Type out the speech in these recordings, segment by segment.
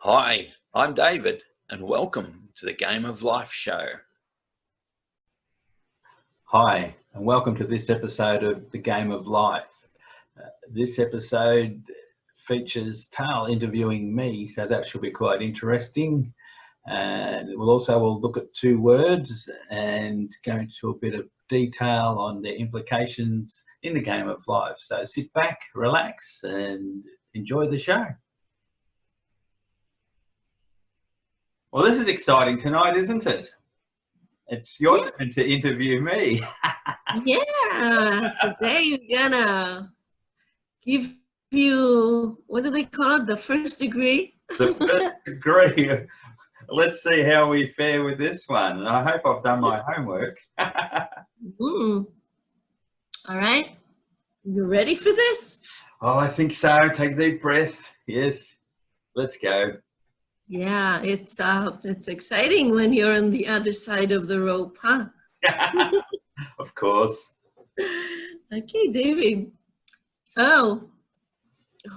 Hi, I'm David, and welcome to the Game of Life show. Hi, and welcome to this episode of The Game of Life. This episode features Tal interviewing me, so that should be quite interesting. And we'll look at two words and go into a bit of detail on their implications in the game of life. So sit back, relax, and enjoy the show. Well, this is exciting tonight, isn't it? It's your turn to interview me. Yeah, today we're gonna give you, what do they call it, the first degree? The first degree. Let's see how we fare with this one. I hope I've done my homework. All right, you ready for this? Oh, I think so. Take a deep breath. Yes, let's go. Yeah, it's exciting when you're on the other side of the rope, huh? Of course. Okay, David. So,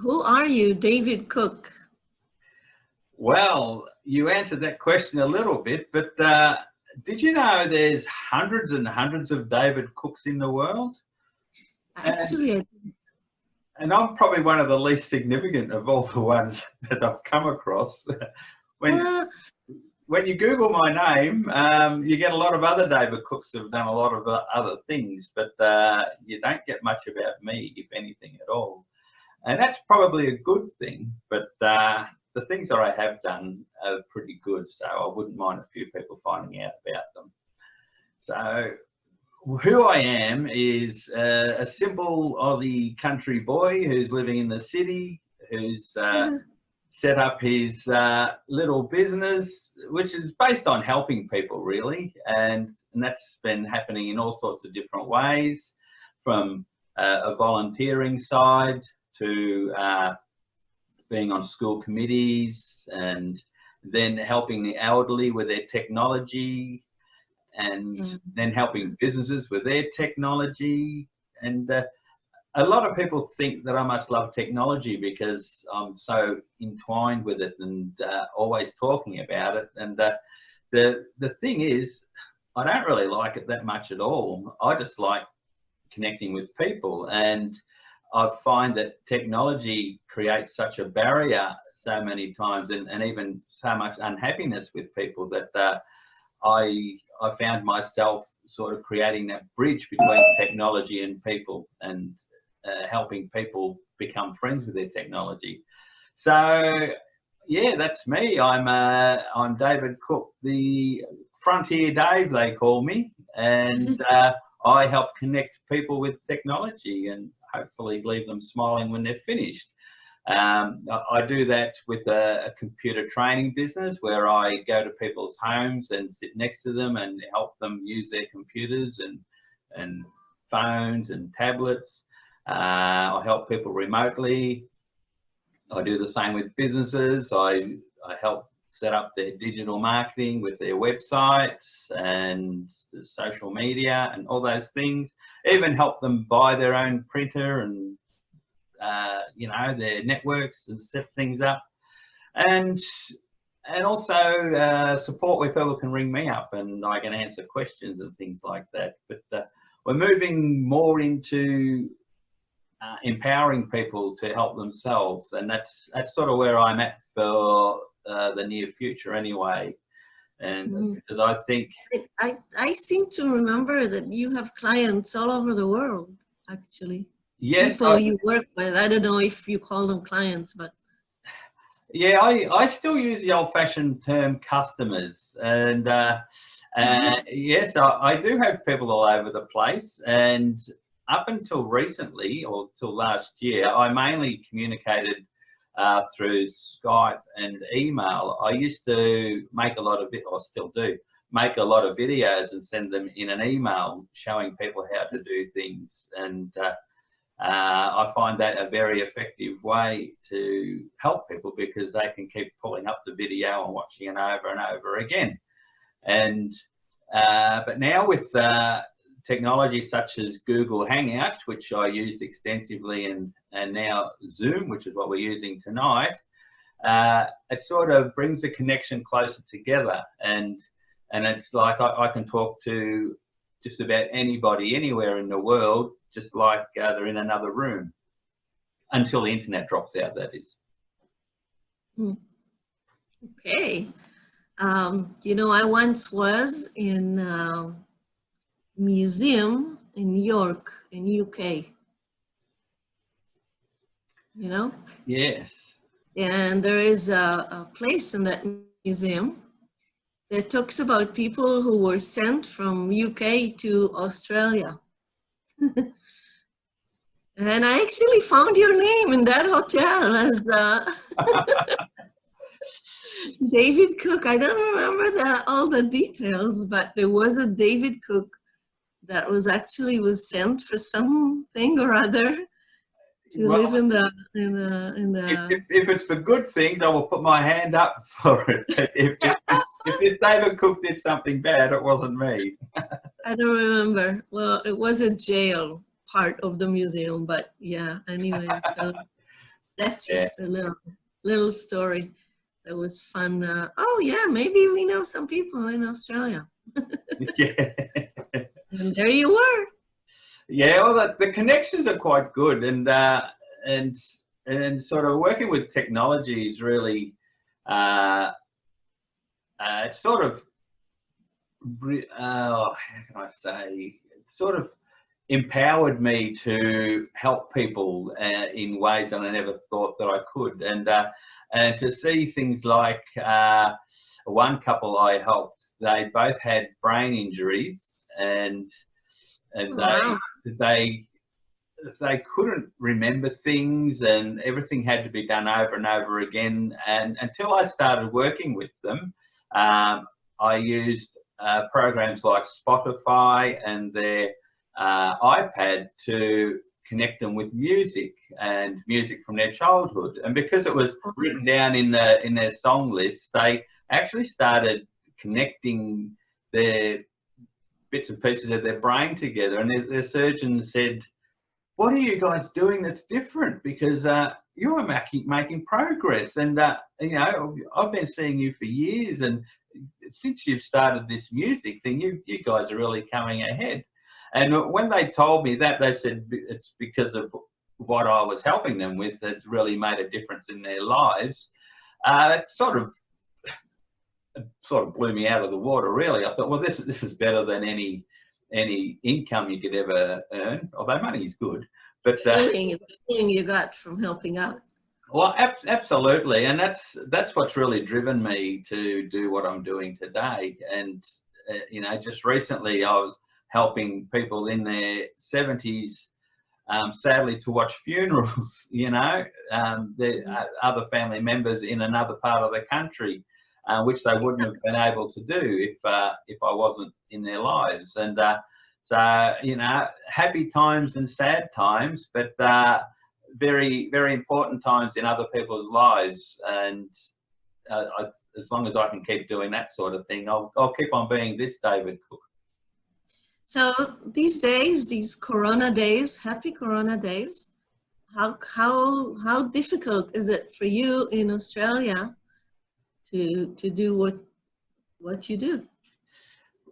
who are you, David Cook? Well, you answered that question a little bit, but did you know there's hundreds and hundreds of David Cooks in the world? Actually, And I'm probably one of the least significant of all the ones that I've come across. When you Google my name, you get a lot of other David Cooks who have done a lot of other things, but you don't get much about me, if anything at all. And that's probably a good thing, but the things that I have done are pretty good, so I wouldn't mind a few people finding out about them. So who I am is a simple Aussie country boy who's living in the city, who's set up his little business, which is based on helping people, really. And that's been happening in all sorts of different ways, from a volunteering side to being on school committees, and then helping the elderly with their technology, and then helping businesses with their technology. And a lot of people think that I must love technology because I'm so entwined with it and always talking about it. And the thing is, I don't really like it that much at all. I just like connecting with people, and I find that technology creates such a barrier so many times, and even so much unhappiness with people, that I found myself sort of creating that bridge between technology and people, and helping people become friends with their technology. So yeah, that's me. I'm David Cook, the Frontier Dave they call me, and I help connect people with technology and hopefully leave them smiling when they're finished. I do that with a computer training business where I go to people's homes and sit next to them and help them use their computers and phones and tablets. I help people remotely. I do the same with businesses. I help set up their digital marketing with their websites and the social media and all those things. Even help them buy their own printer and their networks and set things up, and also support where people can ring me up and I can answer questions and things like that. But we're moving more into empowering people to help themselves, and that's sort of where I'm at for the near future anyway. And because I think I seem to remember that you have clients all over the world, actually. Yes, people you work with. I don't know if you call them clients, but yeah, I still use the old-fashioned term customers, and yes, I do have people all over the place. And up until recently, or till last year, I mainly communicated through Skype and email. I used to make a lot of it, or still do, make a lot of videos and send them in an email showing people how to do things. And I find that a very effective way to help people, because they can keep pulling up the video and watching it over and over again. And but now with technology such as Google Hangouts, which I used extensively, and now Zoom, which is what we're using tonight, it sort of brings the connection closer together, and it's like I can talk to just about anybody anywhere in the world, just like they're in another room, until the internet drops out, that is. Okay. You know, I once was in a museum in New York, in UK. You know? Yes. And there is a place in that museum that talks about people who were sent from UK to Australia. And I actually found your name in that hotel as David Cook. I don't remember all the details, but there was a David Cook that was sent for something or other to live in the If it's for good things, I will put my hand up for it. If this David Cook did something bad, it wasn't me. I don't remember. Well, it was a jail part of the museum, but yeah, anyway, so that's just a little story that was fun. Oh yeah, maybe we know some people in Australia. Yeah. And there you were. Yeah, well, the connections are quite good, and sort of working with technology is really, it's sort of, how can I say, it sort of empowered me to help people in ways that I never thought that I could, and to see things like one couple I helped, they both had brain injuries, and Wow. they couldn't remember things, and everything had to be done over and over again. And until I started working with them, I used programs like Spotify and their iPad to connect them with music from their childhood. And because it was written down in their song list, they actually started connecting their bits and pieces of their brain together. And their surgeon said, "What are you guys doing that's different? Because you're making progress, and you know, I've been seeing you for years, and since you've started this music thing, you guys are really coming ahead." And when they told me that, they said it's because of what I was helping them with that really made a difference in their lives. It sort of blew me out of the water, really. I thought, well, this is better than any income you could ever earn, although money is good. But the feeling you got from helping out. Well, absolutely, and that's what's really driven me to do what I'm doing today. And you know, just recently I was helping people in their 70s, sadly, to watch funerals. You know, other family members in another part of the country, which they wouldn't have been able to do if I wasn't in their lives. And so, you know, happy times and sad times, but very, very important times in other people's lives. And as long as I can keep doing that sort of thing, I'll keep on being this David Cook. So these days, these Corona days, happy Corona days, how difficult is it for you in Australia to do what you do?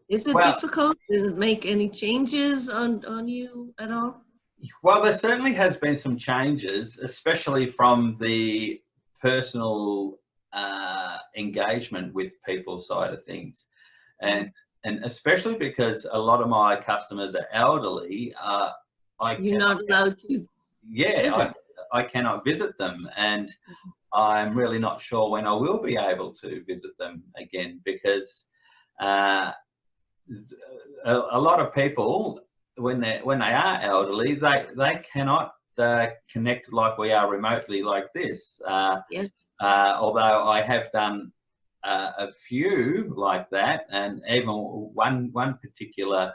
Is it difficult? Does it make any changes on you at all? Well, there certainly has been some changes, especially from the personal engagement with people side of things, and especially because a lot of my customers are elderly. You're not allowed to. Yeah, I cannot visit them, and I'm really not sure when I will be able to visit them again, because a lot of people, when they are elderly, they cannot connect like we are remotely like this. Yes. Although I have done a few like that, and even one particular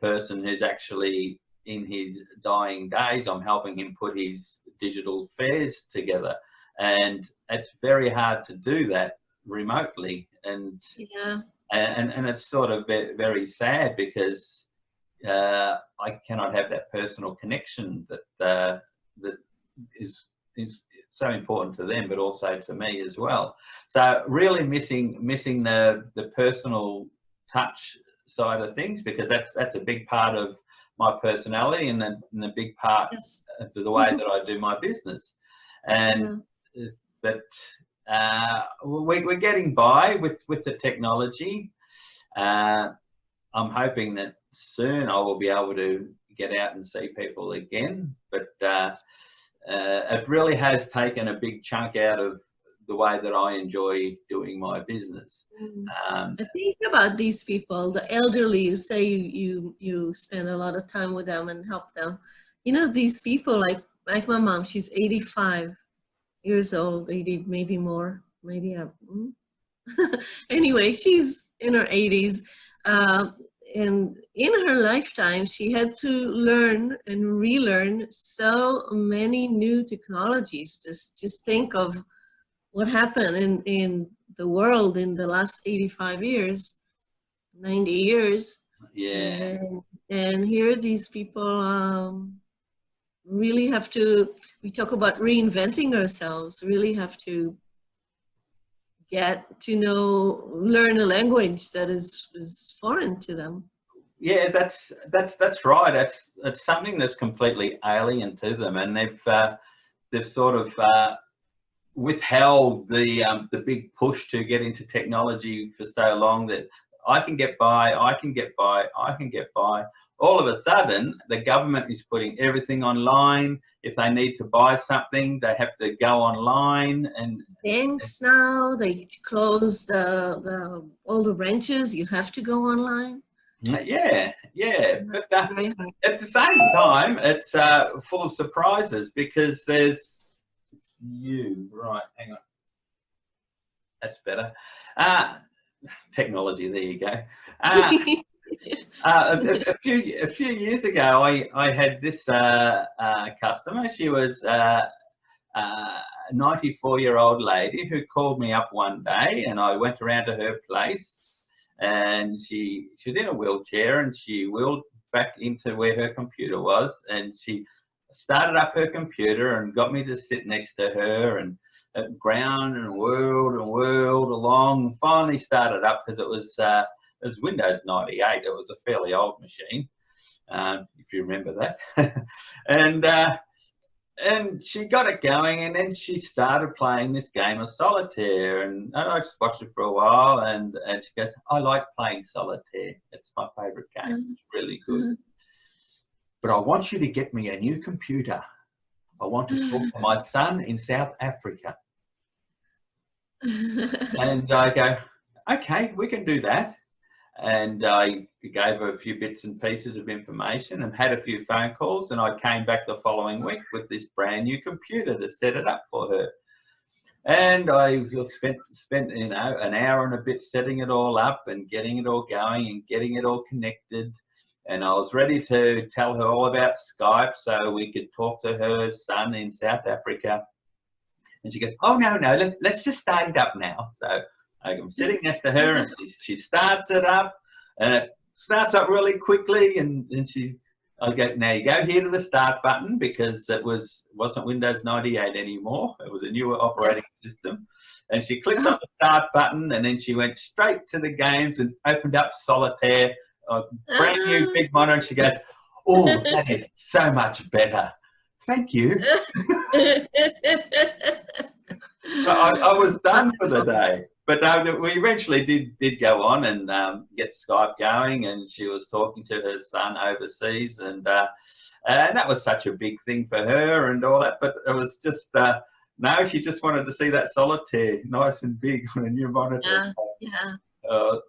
person who's actually in his dying days, I'm helping him put his digital fares together, and it's very hard to do that remotely. And yeah, and it's sort of very sad, because I cannot have that personal connection that is so important to them, but also to me as well. So really missing the personal touch side of things, because that's a big part of my personality and a big part Yes. of the way that I do my business. And but we're getting by with the technology. I'm hoping that soon I will be able to get out and see people again, but it really has taken a big chunk out of the way that I enjoy doing my business. I think about these people, the elderly. You say you spend a lot of time with them and help them. You know, these people like my mom. She's 85 years old, 80, maybe more, maybe. Anyway, she's in her 80s. And in her lifetime, she had to learn and relearn so many new technologies. Just think of what happened in the world in the last 85 years, 90 years. Yeah. And here these people really have to, we talk about reinventing ourselves, really have to get to know, learn a language that is foreign to them. Yeah, that's right. That's something that's completely alien to them, and they've sort of withheld the big push to get into technology for so long that I can get by. All of a sudden, the government is putting everything online. If they need to buy something, they have to go online. And banks now, they closed all the branches. You have to go online. Yeah. But at the same time, it's full of surprises, because it's you. Right, hang on. That's better. Technology, there you go. A few years ago, I had this customer. She was a 94-year-old lady who called me up one day, and I went around to her place, and she was in a wheelchair, and she wheeled back into where her computer was, and she started up her computer and got me to sit next to her, and it ground and whirled along, and finally started up, because it was Windows 98. It was a fairly old machine, if you remember that. And she got it going, and then she started playing this game of solitaire, and I just watched it for a while, and she goes, I like playing solitaire. It's my favourite game. It's really good. But I want you to get me a new computer. I want to talk to my son in South Africa. And I go, okay, we can do that. And I gave her a few bits and pieces of information and had a few phone calls, and I came back the following week with this brand new computer to set it up for her. And I spent an hour and a bit setting it all up and getting it all going and getting it all connected. And I was ready to tell her all about Skype so we could talk to her son in South Africa. And she goes, oh, no, let's just start it up now. So I'm sitting next to her, and she starts it up, and it starts up really quickly. And I go, now you go here to the start button, because it wasn't Windows 98 anymore. It was a newer operating system. And she clicked on the start button, and then she went straight to the games and opened up Solitaire, a brand new big monitor, and she goes, oh, that is so much better. Thank you. So I was done for the day. But we eventually did go on and get Skype going, and she was talking to her son overseas, and that was such a big thing for her and all that. But it was just, no, she just wanted to see that solitaire nice and big on a new monitor.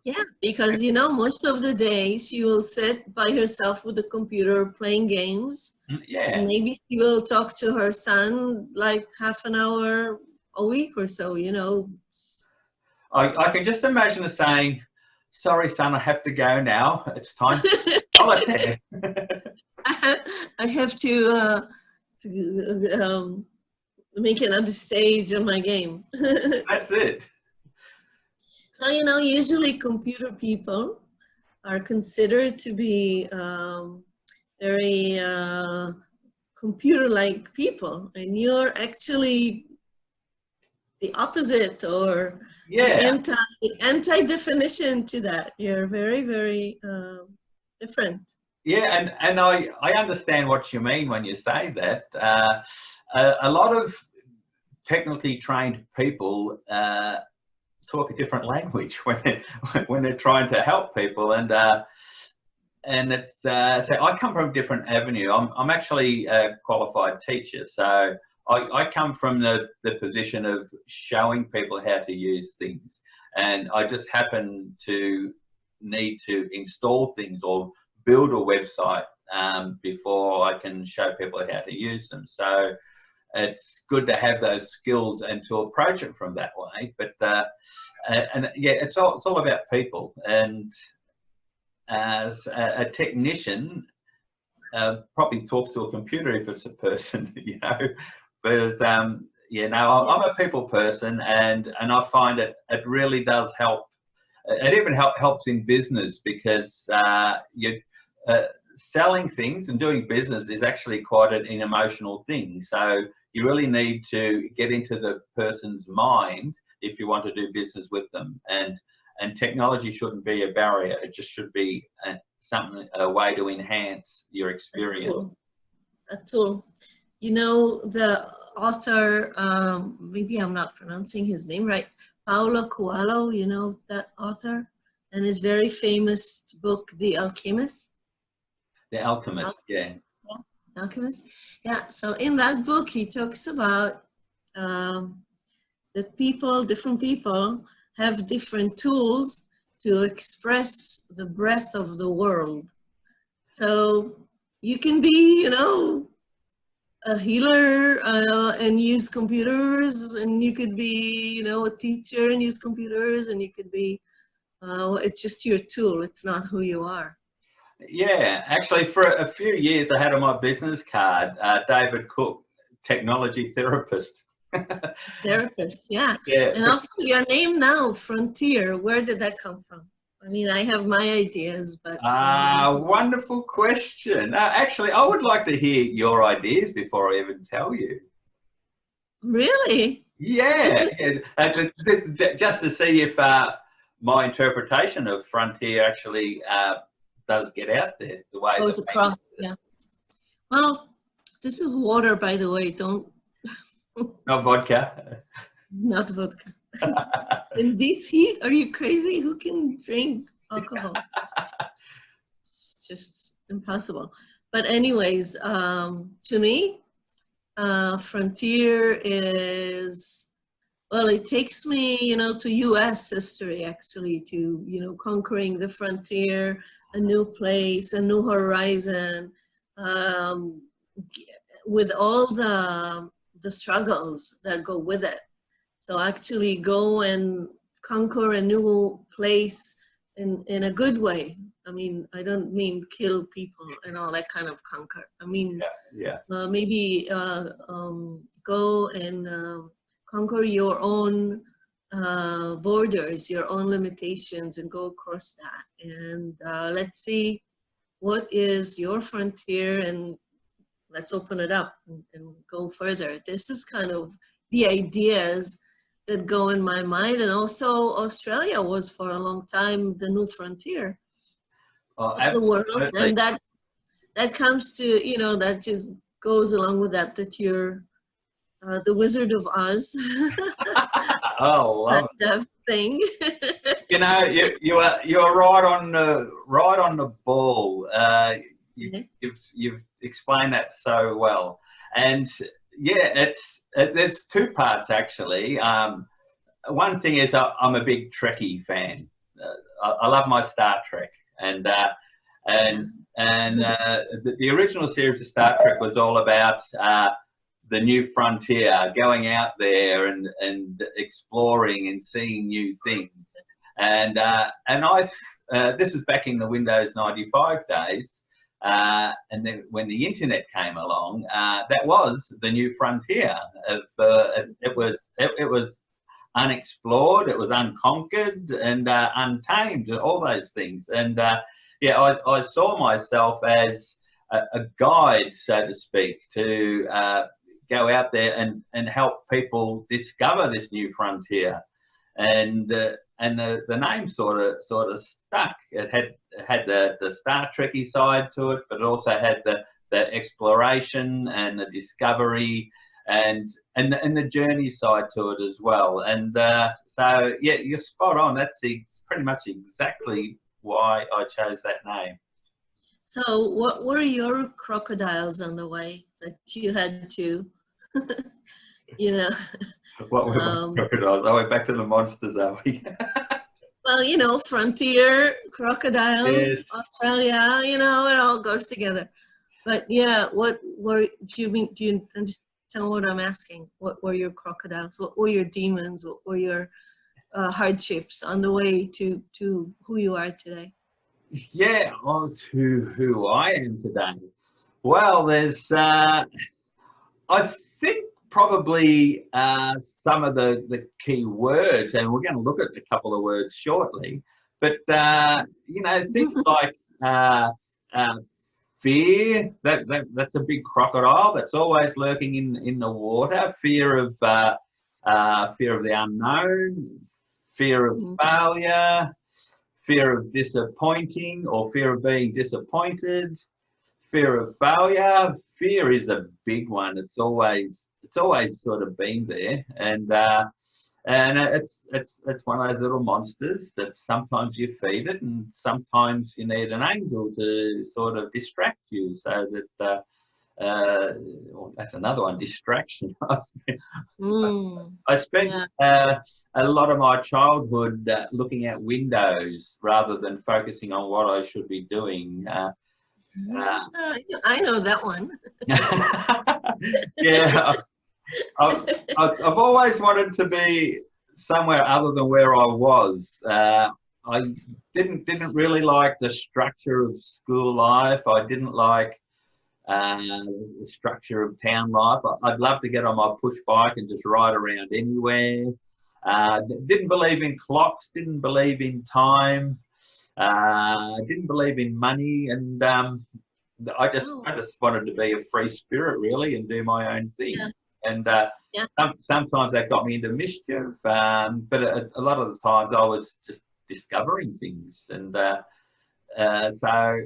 Yeah, because, you know, most of the day she will sit by herself with the computer playing games. Yeah. And maybe she will talk to her son like half an hour a week or so, you know. I can just imagine her saying, sorry, son, I have to go now. It's time for solitaire. I have to make another stage of my game. That's it. So, you know, usually computer people are considered to be very computer-like people, and you're actually the opposite or Yeah. the anti definition to that. You're very, very different. Yeah, and I understand what you mean when you say that. A lot of technically trained people talk a different language when they're trying to help people, and it's so I come from a different avenue. I'm actually a qualified teacher, so I come from the position of showing people how to use things, and I just happen to need to install things or build a website before I can show people how to use them. So it's good to have those skills and to approach it from that way. But and yeah, it's all about people. And as a technician, probably talks to a computer if it's a person, you know. But yeah, no, I'm a people person, and I find it really does help. It even helps in business, because you selling things and doing business is actually quite an emotional thing. So you really need to get into the person's mind if you want to do business with them. And technology shouldn't be a barrier. It just should be a way to enhance your experience. A tool. You know, the author, maybe I'm not pronouncing his name right, Paulo Coelho, you know that author, and his very famous book, The Alchemist. The Alchemist, yeah. Alchemist, yeah. So in that book, he talks about that different people have different tools to express the breadth of the world. So you can be, you know, a healer and use computers, and you could be, you know, a teacher and use computers, and you could be, it's just your tool. It's not who you are. Yeah, actually, for a few years, I had on my business card, David Cook, technology therapist. Therapist, yeah. Yeah. And also your name now, Frontier, where did that come from? I mean, I have my ideas, but... Wonderful question. Actually, I would like to hear your ideas before I even tell you. Really? Yeah. Just to see if my interpretation of Frontier actually does get out there the way goes across. Yeah. Well, this is water, by the way. Don't. Not vodka. Not vodka. In this heat, are you crazy? Who can drink alcohol? It's just impossible. But anyways, to me, Frontier is, well, it takes me, you know, to U.S. history, actually, to, you know, conquering the frontier, a new place, a new horizon, with all the struggles that go with it. So actually go and conquer a new place in a good way. I mean, I don't mean kill people and all that kind of conquer. I mean, maybe go and conquer your own borders, your own limitations, and go across that. And let's see what is your frontier, and let's open it up and go further. This is kind of the ideas that go in my mind. And also Australia was for a long time the new frontier of the world. And that comes to, you know, that just goes along with that, that you're the Wizard of Oz. Oh, love that thing. You know, you are right on the ball. You've explained that so well, and yeah, there's two parts actually. One thing is I'm a big Trekkie fan. I love my Star Trek, and the original series of Star Trek was all about the new frontier, going out there and exploring and seeing new things. And this is back in the Windows 95 days. And then when the internet came along, that was the new frontier. It was unexplored, it was unconquered, and untamed, all those things. And yeah, I saw myself as a guide, so to speak, to go out there and help people discover this new frontier. And the name sort of stuck. It had the Star Trekky side to it, but it also had the exploration and the discovery and the journey side to it as well. And so yeah, you're spot on. That's pretty much exactly why I chose that name. So what were your crocodiles on the way that you had to, you know? What were my crocodiles? Oh, we're back to the monsters, are we? Well, you know, frontier, crocodiles, Yes. Australia, you know, it all goes together. But yeah, what were, do you understand what I'm asking? What were your crocodiles? What were your demons? What were your hardships on the way to who you are today? Yeah, on to who I am today. Well, there's, I think probably some of the key words, and we're going to look at a couple of words shortly, but, you know, things like fear, that's a big crocodile that's always lurking in the water, fear of the unknown, fear of failure, fear of disappointing or fear of being disappointed, fear of failure. Fear is a big one. It's always sort of been there, and it's one of those little monsters that sometimes you feed it, and sometimes you need an angel to sort of distract you, so that well, that's another one, distraction. I spent a lot of my childhood looking out windows rather than focusing on what I should be doing. I know that one. Yeah, I've always wanted to be somewhere other than where I was. I didn't really like the structure of school life. I didn't like the structure of town life. I'd love to get on my push bike and just ride around anywhere. Didn't believe in clocks, didn't believe in time, didn't believe in money, and I just wanted to be a free spirit really and do my own thing. Yeah. And sometimes that got me into mischief, but a lot of the times I was just discovering things, and so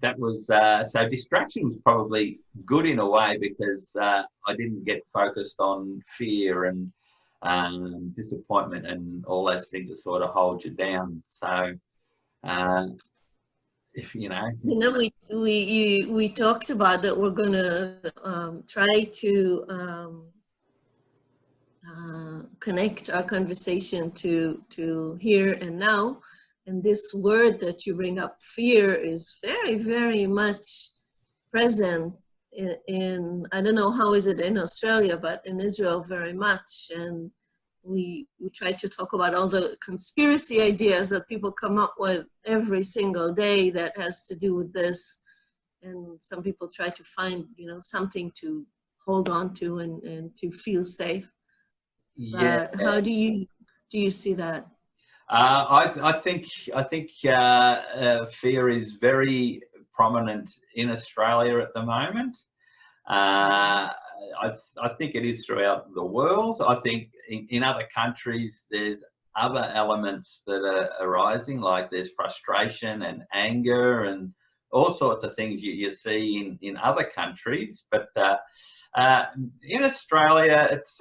that was so distraction was probably good in a way, because I didn't get focused on fear and disappointment and all those things that sort of hold you down. So if you know, we talked about that we're gonna try to connect our conversation to here and now. And this word that you bring up, fear, is very, very much present in I don't know how is it in Australia, but in Israel very much. And we try to talk about all the conspiracy ideas that people come up with every single day that has to do with this. And some people try to find, you know, something to hold on to and to feel safe. Yeah. But how do you see that? I think fear is very prominent in Australia at the moment. I think it is throughout the world. I think in other countries there's other elements that are arising, like there's frustration and anger and all sorts of things you see in other countries. But in Australia, it's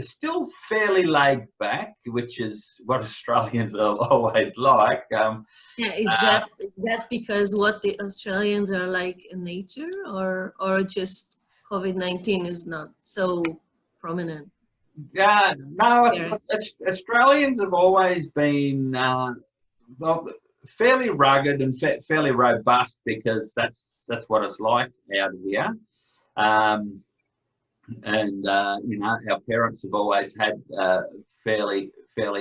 still fairly laid back, which is what Australians are always like. Yeah, is that because what the Australians are like in nature, or just COVID-19 is not so prominent? Yeah, no, Australians have always been well, fairly rugged and fairly robust, because that's what it's like out here. And you know, our parents have always had fairly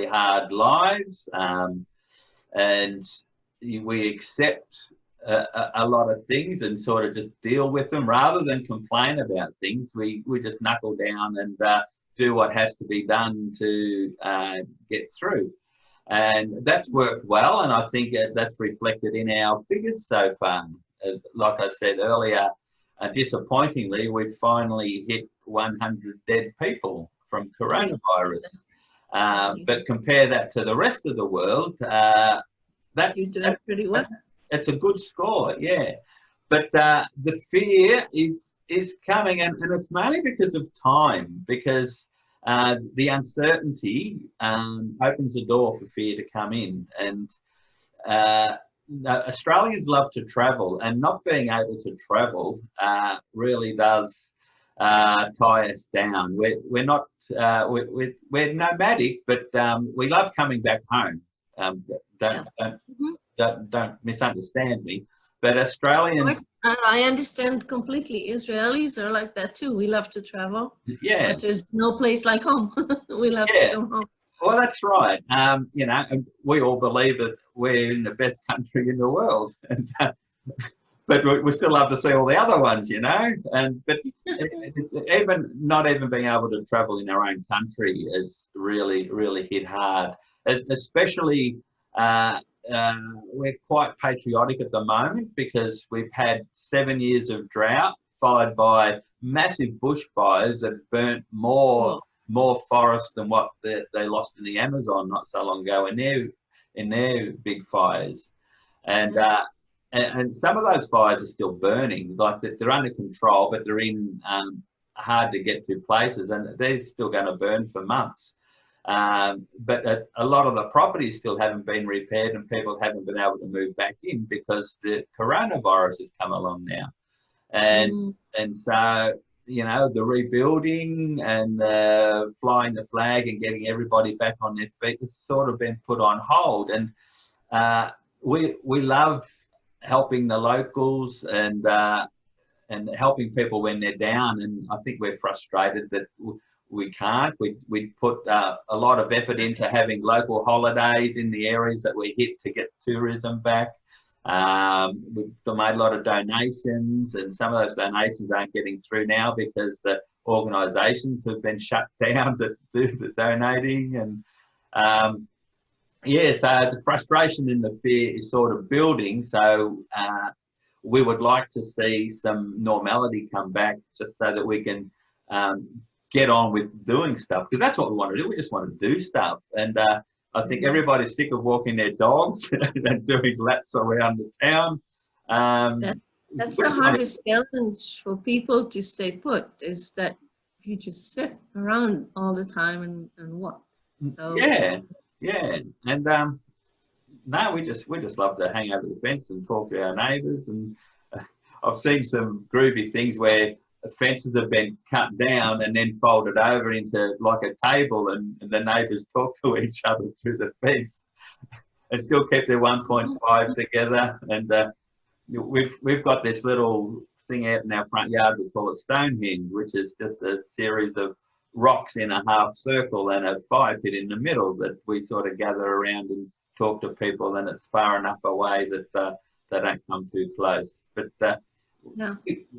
hard lives, and we accept a lot of things and sort of just deal with them rather than complain about things. We just knuckle down and do what has to be done to get through, and that's worked well. And I think that's reflected in our figures so far. Like I said earlier, disappointingly, we finally hit 100 dead people from coronavirus. But compare that to the rest of the world, You're doing pretty well. It's a good score, yeah. But the fear is coming, and it's mainly because of time, because the uncertainty opens the door for fear to come in. And Australians love to travel, and not being able to travel really does tie us down. We're not we're nomadic, but we love coming back home. Don't misunderstand me, but Australians. I understand completely. Israelis are like that too. We love to travel. Yeah. But there's no place like home. We love to come home. Well, that's right. You know, we all believe that we're in the best country in the world, and, but we still love to see all the other ones, you know. And but even not even being able to travel in our own country is really hit hard, especially. We're quite patriotic at the moment because we've had 7 years of drought followed by massive bushfires that burnt more forest than what they lost in the Amazon not so long ago in their big fires, and some of those fires are still burning. Like they're under control, but they're in hard to get to places, and they're still going to burn for months. But a lot of the properties still haven't been repaired, and people haven't been able to move back in because the coronavirus has come along now, and so you know the rebuilding and flying the flag and getting everybody back on their feet has sort of been put on hold. And we love helping the locals and helping people when they're down, and I think we're frustrated that we can't. We put a lot of effort into having local holidays in the areas that we hit to get tourism back. We've made a lot of donations, and some of those donations aren't getting through now because the organisations have been shut down that do the donating. And so the frustration and the fear is sort of building. So we would like to see some normality come back, just so that we can get on with doing stuff, because that's what we want to do. We just want to do stuff. And I think everybody's sick of walking their dogs and doing laps around the town. That's the hardest challenge for people to stay put, is that you just sit around all the time and what. So, and no, we just love to hang over the fence and talk to our neighbours. And I've seen some groovy things where fences have been cut down and then folded over into like a table, and the neighbours talk to each other through the fence and still keep their 1.5 together. And we've got this little thing out in our front yard, we call it Stonehenge, which is just a series of rocks in a half circle and a fire pit in the middle that we sort of gather around and talk to people, and it's far enough away that they don't come too close. But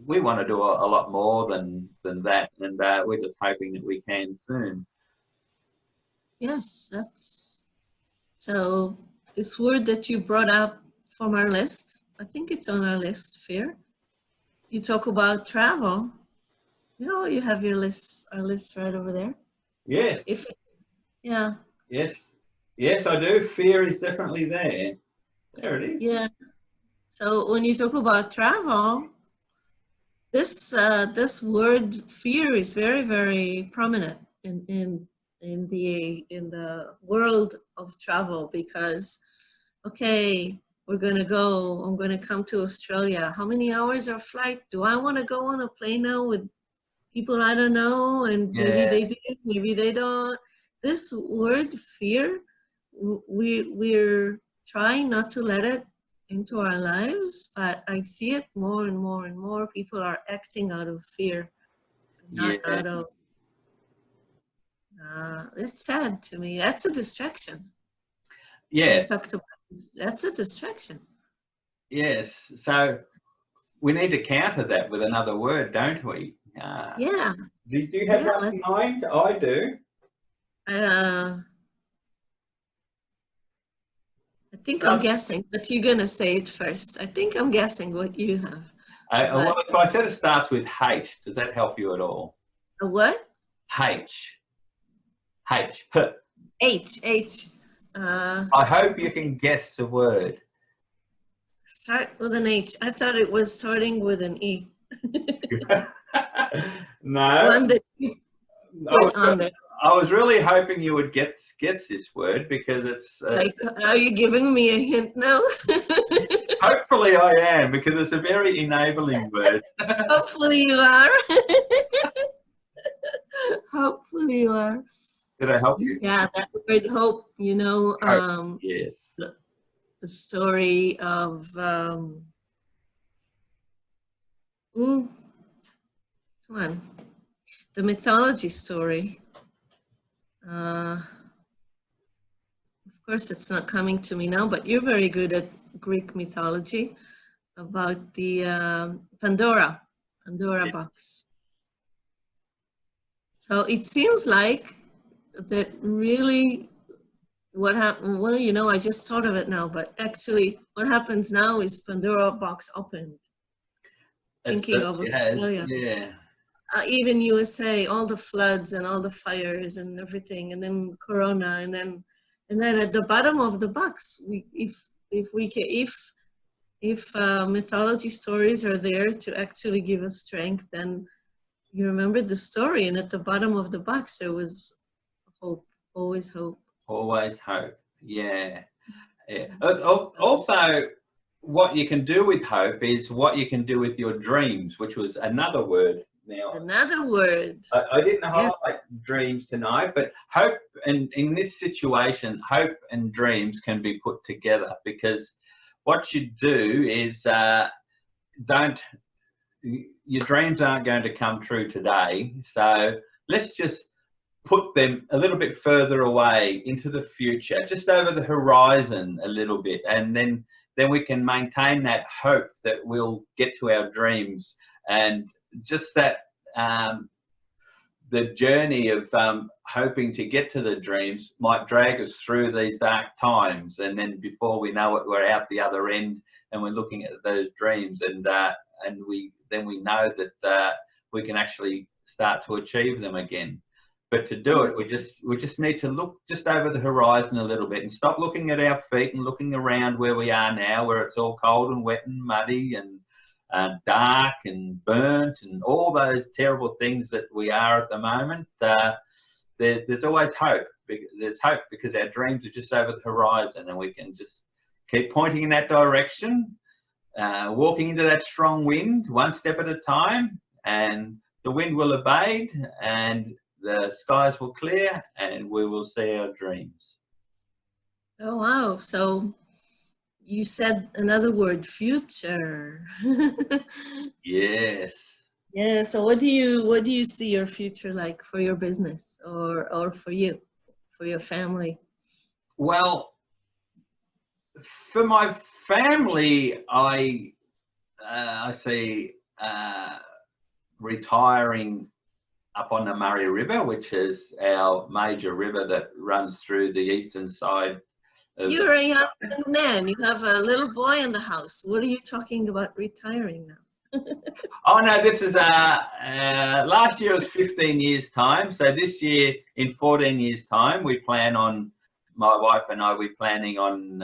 we want to do a lot more than that, and we're just hoping that we can soon. Yes, that's so. This word that you brought up from our list, I think it's on our list, fear. You talk about travel. You know, you have your list, our list right over there. Yes. If it's, yeah. Yes, I do. Fear is definitely there. There it is. Yeah. So when you talk about travel, this word fear is very prominent in the world of travel, because okay, I'm gonna come to Australia. How many hours are flight? Do I want to go on a plane now with people I don't know? And maybe they do, maybe they don't. This word fear, we're trying not to let it into our lives, but I see it more and more and more. People are acting out of fear, not out of. It's sad to me. That's a distraction. Yeah. That's a distraction. Yes. So we need to counter that with another word, don't we? Yeah. Do you have that in mind? I do. I think I'm guessing, but you're gonna say it first. I think I'm guessing what you have. Well, if I said it starts with H, does that help you at all? A what? H. H. H. I hope you can guess the word. Start with an H. I thought it was starting with an E. No. One that you put on there. I was really hoping you would guess this word because it's... are you giving me a hint now? Hopefully I am, because it's a very enabling word. Hopefully you are. Hopefully you are. Did I help you? Yeah, that word hope, you know, Hope. Yes. the story of, come on, the mythology story. Of course, it's not coming to me now, but you're very good at Greek mythology, about the Pandora box. So it seems like that really what happened, well, you know, I just thought of it now, but actually what happens now is Pandora box opened. Thinking of Australia. Yeah. Even USA, all the floods and all the fires and everything, and then Corona, and then at the bottom of the box, if mythology stories are there to actually give us strength, then you remember the story, and at the bottom of the box there was hope, always hope. Always hope. Yeah. Also, what you can do with hope is what you can do with your dreams, which was another word. Now, another word. I didn't highlight dreams tonight, but hope, and in this situation, hope and dreams can be put together, because what you do is your dreams aren't going to come true today, so let's just put them a little bit further away into the future, just over the horizon a little bit, and then we can maintain that hope that we'll get to our dreams. And just that the journey of hoping to get to the dreams might drag us through these dark times, and then before we know it, we're out the other end and we're looking at those dreams, and we know that we can actually start to achieve them again. But to do it, we just need to look just over the horizon a little bit and stop looking at our feet and looking around where we are now, where it's all cold and wet and muddy and dark and burnt and all those terrible things that we are at the moment. There's always hope. There's hope because our dreams are just over the horizon, and we can just keep pointing in that direction, walking into that strong wind one step at a time, and the wind will abate and the skies will clear and we will see our dreams. Oh, wow. So you said another word, future. Yes. Yeah. So what do you see your future like for your business, or for you, for your family? Well, for my family, I see retiring up on the Murray River, which is our major river that runs through the eastern side. You're a young man. You have a little boy in the house. What are you talking about retiring now? Oh no, this is last year was 15 years time. So this year, in 14 years time, we plan on, my wife and I, we're planning on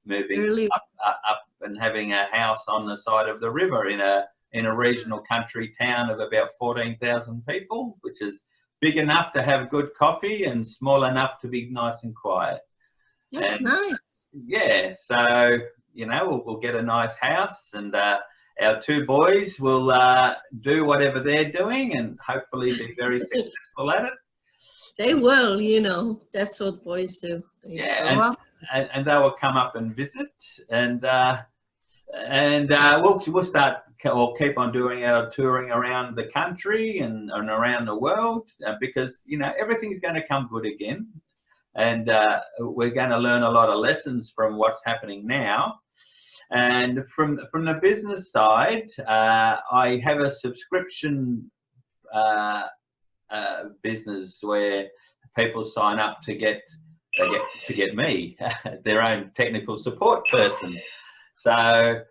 moving up and having a house on the side of the river in a regional country town of about 14,000 people, which is big enough to have good coffee and small enough to be nice and quiet. That's nice. Yeah, so you know, we'll get a nice house, and our two boys will do whatever they're doing and hopefully be very successful at it. They will, you know, that's what boys do. Yeah, and they will come up and visit, and we'll start or keep on doing our touring around the country and around the world, because you know, everything's going to come good again, and we're going to learn a lot of lessons from what's happening now. And from the business side, I have a subscription business where people sign up to get me their own technical support person. So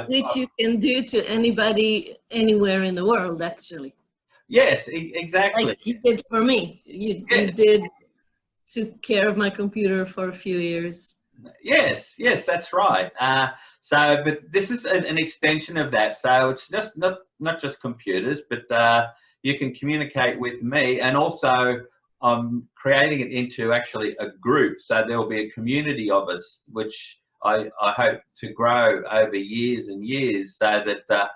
which you can do to anybody anywhere in the world, actually. yes, exactly. Like you did for me. You did took care of my computer for a few years. Yes, that's right. But this is an extension of that. So it's just not just computers, but you can communicate with me, and also I'm creating it into actually a group. So there will be a community of us, which I hope to grow over years and years, so that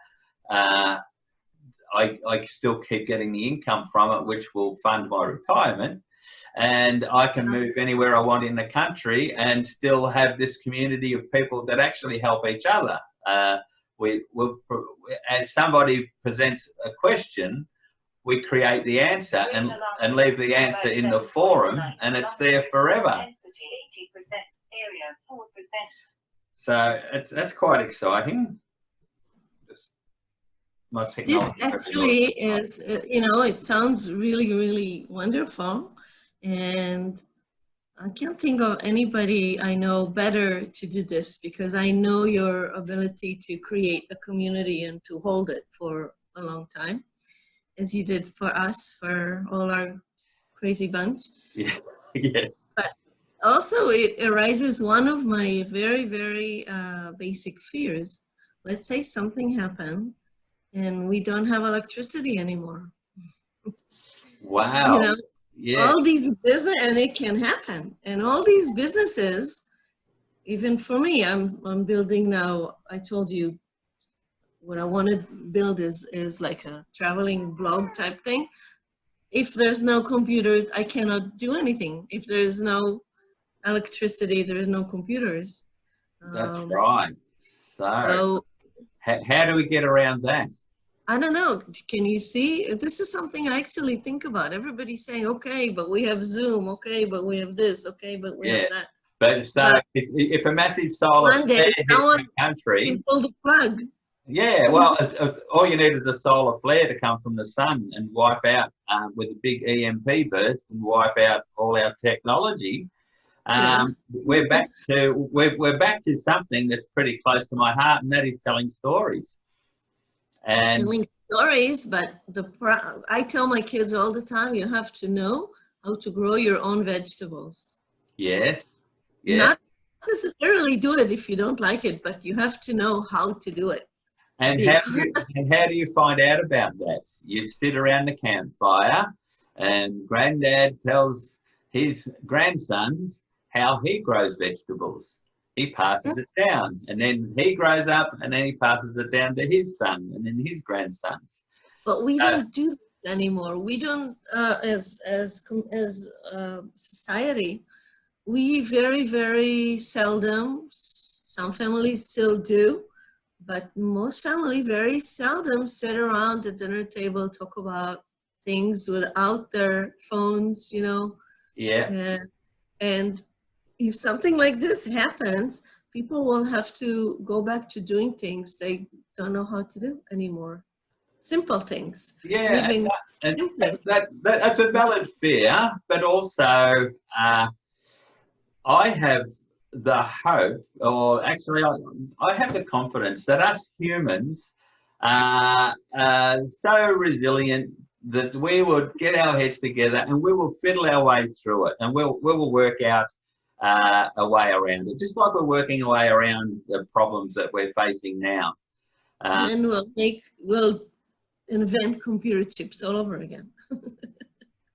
I still keep getting the income from it, which will fund my retirement. And I can move anywhere I want in the country and still have this community of people that actually help each other. As somebody presents a question, we create the answer and leave the answer in the forum, and it's there forever. So that's quite exciting. This actually is, it sounds really, really wonderful. And I can't think of anybody I know better to do this, because I know your ability to create a community and to hold it for a long time, as you did for us, for all our crazy bunch. Yeah. Yes. But also it arises one of my very, very basic fears. Let's say something happened and we don't have electricity anymore. Wow. Yeah. All these business, and it can happen. And all these businesses, even for me, I'm building now. I told you what I want to build is like a traveling blog type thing. If there's no computer, I cannot do anything. If there's no electricity, there's no computers. That's right. So how do we get around that? I don't know. Can you see? This is something I actually think about. Everybody's saying, okay, but we have Zoom. Okay, but we have this. Okay, but we have that. But if a massive solar flare hits the country, can pull the plug. Yeah, well, all you need is a solar flare to come from the sun and wipe out with a big EMP burst and wipe out all our technology. We're back to something that's pretty close to my heart, and that is telling stories. And telling stories, but I tell my kids all the time, you have to know how to grow your own vegetables. Yes. Not necessarily do it if you don't like it, but you have to know how to do it. And how do you find out about that? You sit around the campfire and Granddad tells his grandsons how he grows vegetables. He passes it down, and then he grows up, and then he passes it down to his son, and then his grandsons. But we don't do that anymore. We don't, as society, we very, very seldom. Some families still do, but most families very seldom sit around the dinner table, talk about things without their phones, Yeah. And if something like this happens, people will have to go back to doing things they don't know how to do anymore. Simple things. Yeah, that's a valid fear, but also I have the hope, or actually I have the confidence that us humans are so resilient that we would get our heads together and we will fiddle our way through it, and we will work out a way around it, just like we're working a way around the problems that we're facing now. And then we'll invent computer chips all over again.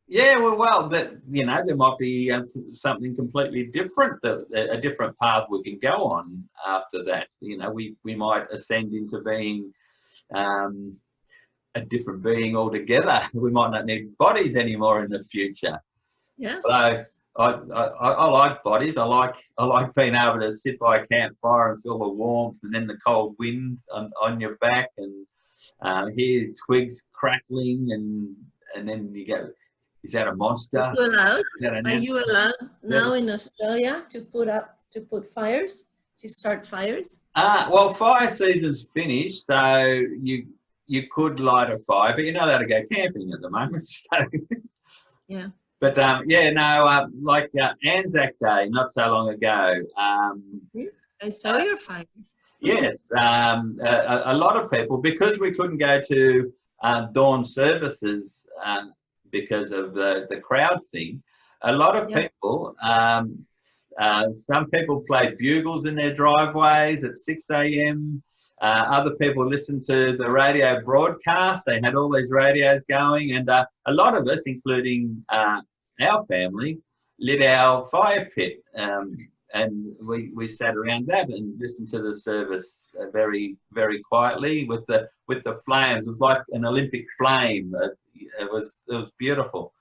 Yeah, well, that there might be something completely different, a different path we can go on after that. We might ascend into being a different being altogether. We might not need bodies anymore in the future. Yes. So I like bodies. I like being able to sit by a campfire and feel the warmth, and then the cold wind on your back, and hear twigs crackling, and then you go, is that a monster? Are you allowed now in Australia to put fires, to start fires? Well, fire season's finished, so you could light a fire, but you're not allowed to go camping at the moment. So. Yeah. But like Anzac Day, not so long ago, I saw your fire. Yes, a lot of people, because we couldn't go to dawn services because of the crowd thing, a lot of people, some people played bugles in their driveways at 6 a.m. Other people listened to the radio broadcast. They had all these radios going, and a lot of us, including our family, lit our fire pit. And we sat around that and listened to the service very, very quietly with the flames. It was like an Olympic flame. It was beautiful,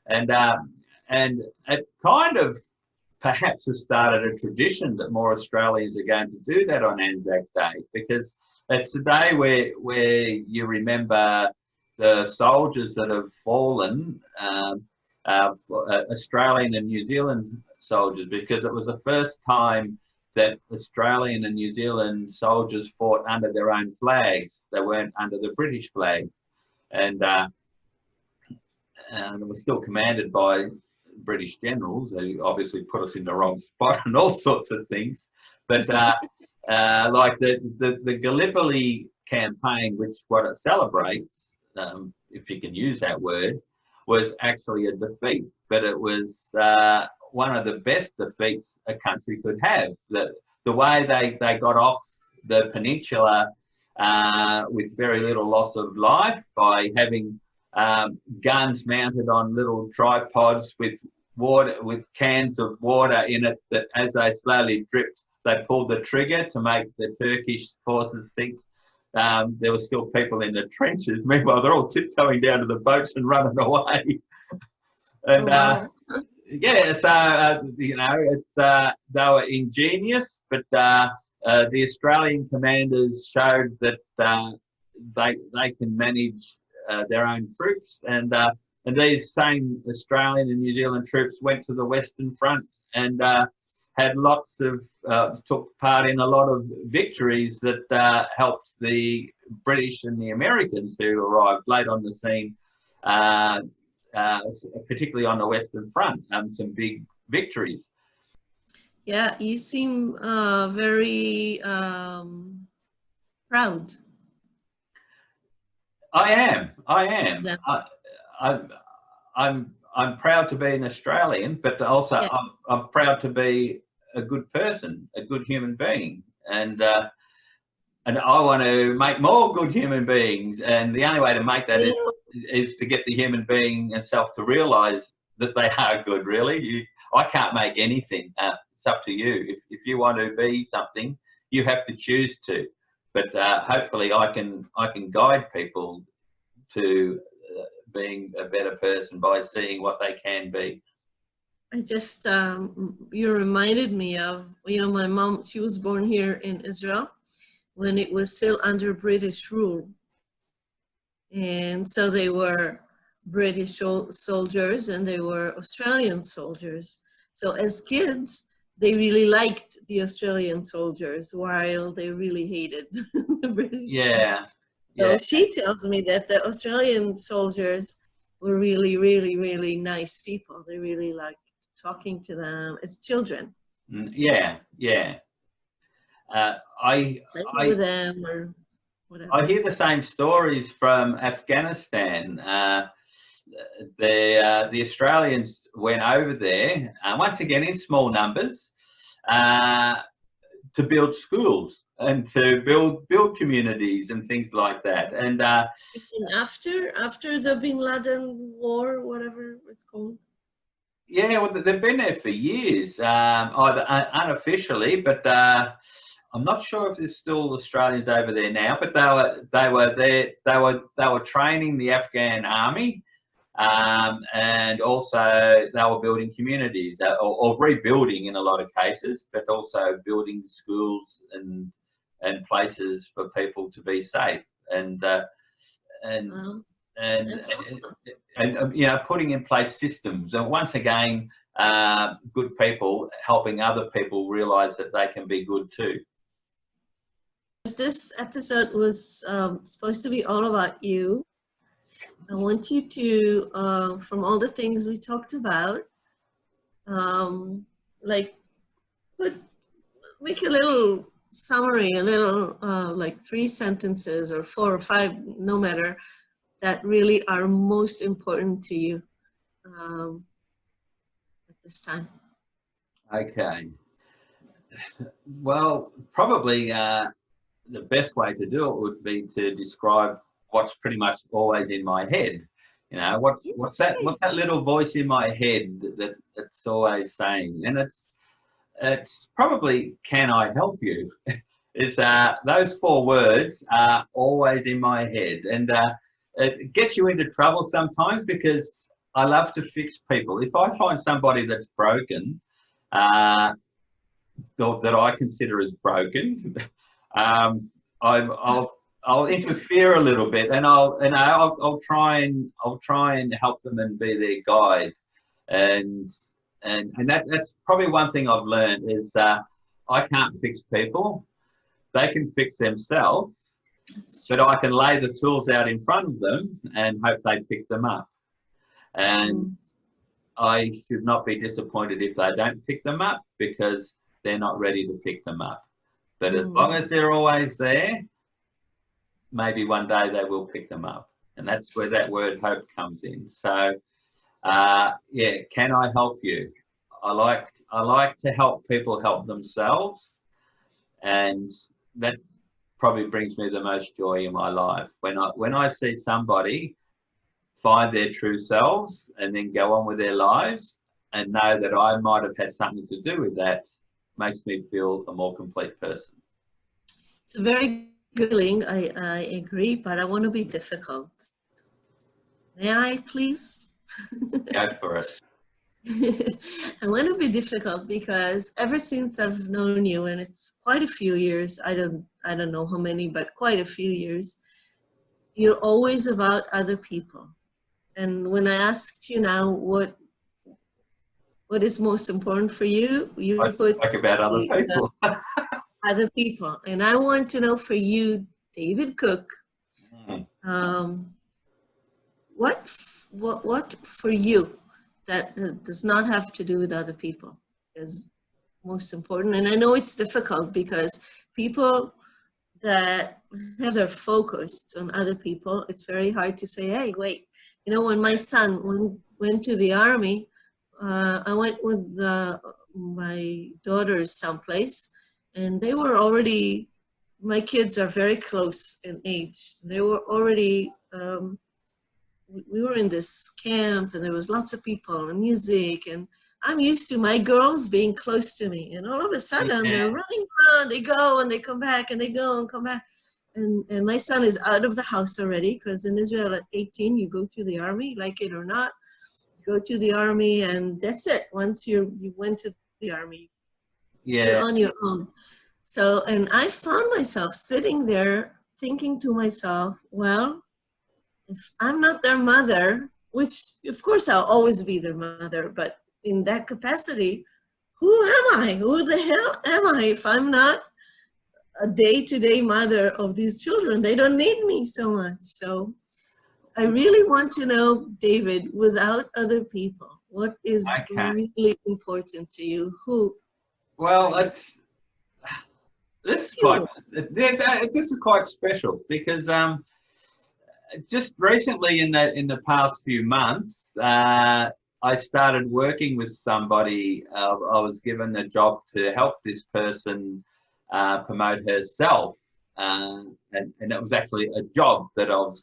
and it kind of perhaps has started a tradition that more Australians are going to do that on Anzac Day, because it's a day where you remember the soldiers that have fallen, Australian and New Zealand soldiers, because it was the first time that Australian and New Zealand soldiers fought under their own flags. They weren't under the British flag, and it was still commanded by British generals who obviously put us in the wrong spot and all sorts of things. But like the Gallipoli campaign, which what it celebrates, if you can use that word, was actually a defeat, but it was one of the best defeats a country could have. The way they got off the peninsula with very little loss of life by having guns mounted on little tripods with water, with cans of water in it, that as they slowly dripped, they pulled the trigger to make the Turkish forces think there were still people in the trenches. Meanwhile, they're all tiptoeing down to the boats and running away. And yeah, so you know, it's they were ingenious, but the Australian commanders showed that they can manage their own troops, and these same Australian and New Zealand troops went to the Western Front and had lots of took part in a lot of victories that helped the British and the Americans who arrived late on the scene, particularly on the Western Front, some big victories. Yeah, you seem very proud. I am. I'm proud to be an Australian, but also I'm proud to be a good person, a good human being, and I want to make more good human beings. And the only way to make that is to get the human being itself to realise that they are good. Really, I can't make anything. It's up to you. If you want to be something, you have to choose to. But hopefully, I can guide people to being a better person by seeing what they can be. I just, you reminded me of, you know, my mom, she was born here in Israel when it was still under British rule. And so they were British soldiers and they were Australian soldiers. So as kids, they really liked the Australian soldiers while they really hated the British. Yeah. So she tells me that the Australian soldiers were really, really, really nice people. They really liked talking to them as children. Yeah. I with them or whatever. I hear the same stories from Afghanistan. The Australians went over there once again in small numbers to build schools and to build communities and things like that. And after the Bin Laden war, whatever it's called. Yeah, well, they've been there for years, either unofficially, but I'm not sure if there's still Australians over there now. But they were there. They were training the Afghan army, and also they were building communities or rebuilding in a lot of cases, but also building schools and places for people to be safe and you know, putting in place systems, and once again, good people helping other people realize that they can be good too. This episode was supposed to be all about you. I want you to, from all the things we talked about, like put make a little summary, a little like 3 sentences or 4 or 5, no matter, that really are most important to you at this time. Okay. Well, probably the best way to do it would be to describe what's pretty much always in my head. You know, what's that little voice in my head that's always saying, and it's probably, can I help you? Is those 4 words are always in my head, and it gets you into trouble sometimes because I love to fix people. If I find somebody that's broken, that I consider as broken, I'll interfere a little bit, and I'll try and help them and be their guide, and that's probably one thing I've learned is I can't fix people. They can fix themselves, but I can lay the tools out in front of them and hope they pick them up. And I should not be disappointed if they don't pick them up because they're not ready to pick them up. But as long as they're always there, maybe one day they will pick them up. And that's where that word hope comes in. So, yeah, can I help you? I like to help people help themselves, and that probably brings me the most joy in my life. When I see somebody find their true selves and then go on with their lives and know that I might have had something to do with that, makes me feel a more complete person. It's a very good feeling, I agree, but I want to be difficult. May I, please? Go for it. I want to be difficult because ever since I've known you, and it's quite a few years, I don't know how many, but quite a few years, you're always about other people. And when I asked you now what is most important for you, you put like about other people. Other people. And I want to know for you, David Cook, what for you that does not have to do with other people is most important. And I know it's difficult because people that have their focus on other people, it's very hard to say, hey, wait, you know, when my son went to the army, I went with my daughters someplace, and they were already, my kids are very close in age. They were already, we were in this camp, and there was lots of people and music, and I'm used to my girls being close to me, and all of a sudden they're running around, they go and they come back, and they go and come back. And my son is out of the house already, because in Israel at 18, you go to the army, like it or not. You go to the army, and that's it. Once you went to the army, you're on your own. So, and I found myself sitting there thinking to myself, well, if I'm not their mother, which of course I'll always be their mother, but in that capacity, who am I? Who the hell am I if I'm not a day-to-day mother of these children? They don't need me so much. So I really want to know, David, without other people, what is really important to you? Who? Well, this is quite special because just recently in the past few months, I started working with somebody. I was given a job to help this person promote herself, and it was actually a job that I was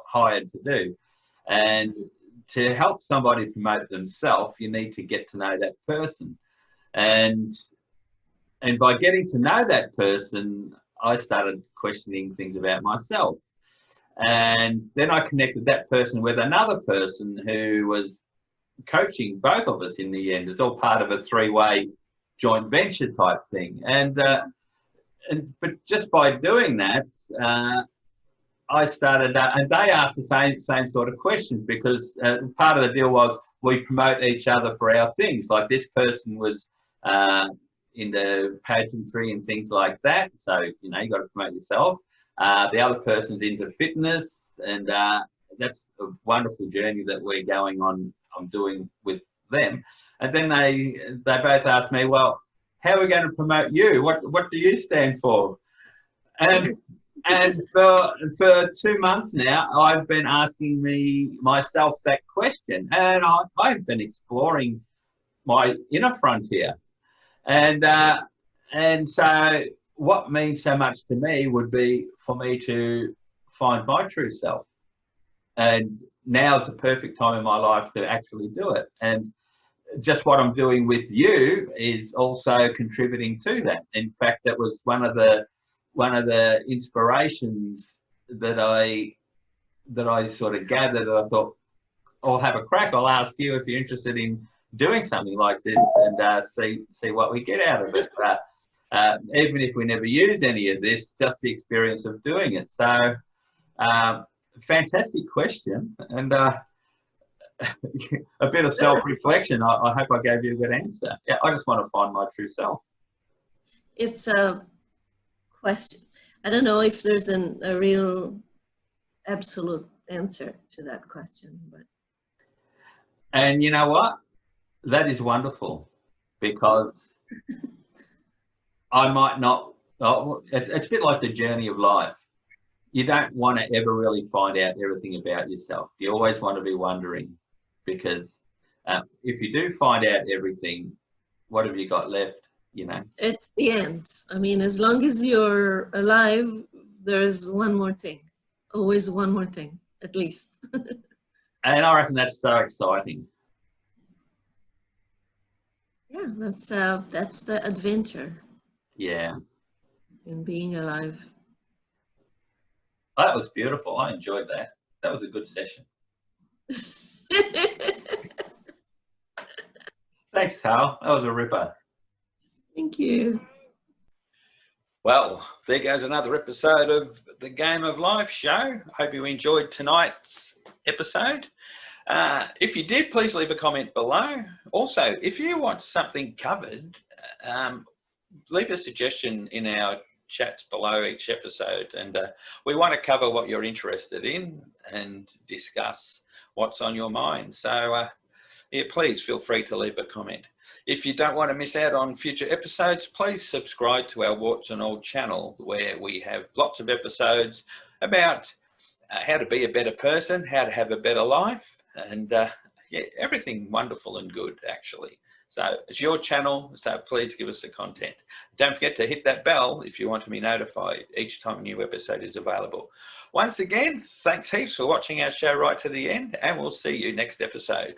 hired to do. And to help somebody promote themselves, you need to get to know that person. And by getting to know that person, I started questioning things about myself. And then I connected that person with another person who was coaching both of us in the end. It's all part of a 3-way joint venture type thing. But just by doing that, I started, and they asked the same sort of questions, because part of the deal was we promote each other for our things. Like this person was into pageantry and things like that, so you know you got to promote yourself. The other person's into fitness, and that's a wonderful journey that we're going on. I'm doing with them, and then they both asked me, well, how are we going to promote you? What do you stand for? And for 2 months now, I've been asking myself that question, and I've been exploring my inner frontier, and so what means so much to me would be for me to find my true self, and now's the perfect time in my life to actually do it. And just what I'm doing with you is also contributing to that. In fact, that was one of the inspirations that I sort of gathered. I thought, I'll have a crack. I'll ask you if you're interested in doing something like this, and see what we get out of it. Even if we never use any of this, just the experience of doing it. So, fantastic question, and a bit of self-reflection. I hope I gave you a good answer. Yeah, I just want to find my true self. It's a question. I don't know if there's a real absolute answer to that question, but. And you know what? That is wonderful, because I might not. It's a bit like the journey of life. You don't want to ever really find out everything about yourself. You always want to be wondering, because if you do find out everything, what have you got left? You know, It's the end. I mean, as long as you're alive, there's one more thing. Always one more thing, at least. and I reckon that's so exciting. Yeah, that's the adventure Yeah, in being alive. that was beautiful. I enjoyed that. That was a good session. Thanks, Carl. That was a ripper. Thank you. Well, there goes another episode of the Game of Life show. Hope you enjoyed tonight's episode. If you did, please leave a comment below. Also, if you want something covered, leave a suggestion in our chats below each episode, and we want to cover what you're interested in and discuss what's on your mind. So yeah, please feel free to leave a comment. If you don't want to miss out on future episodes, please subscribe to our Warts and All channel, where we have lots of episodes about how to be a better person, how to have a better life, and yeah, everything wonderful and good, actually. So it's your channel, so please give us the content. Don't forget to hit that bell if you want to be notified each time a new episode is available. Once again, thanks heaps for watching our show right to the end, and we'll see you next episode.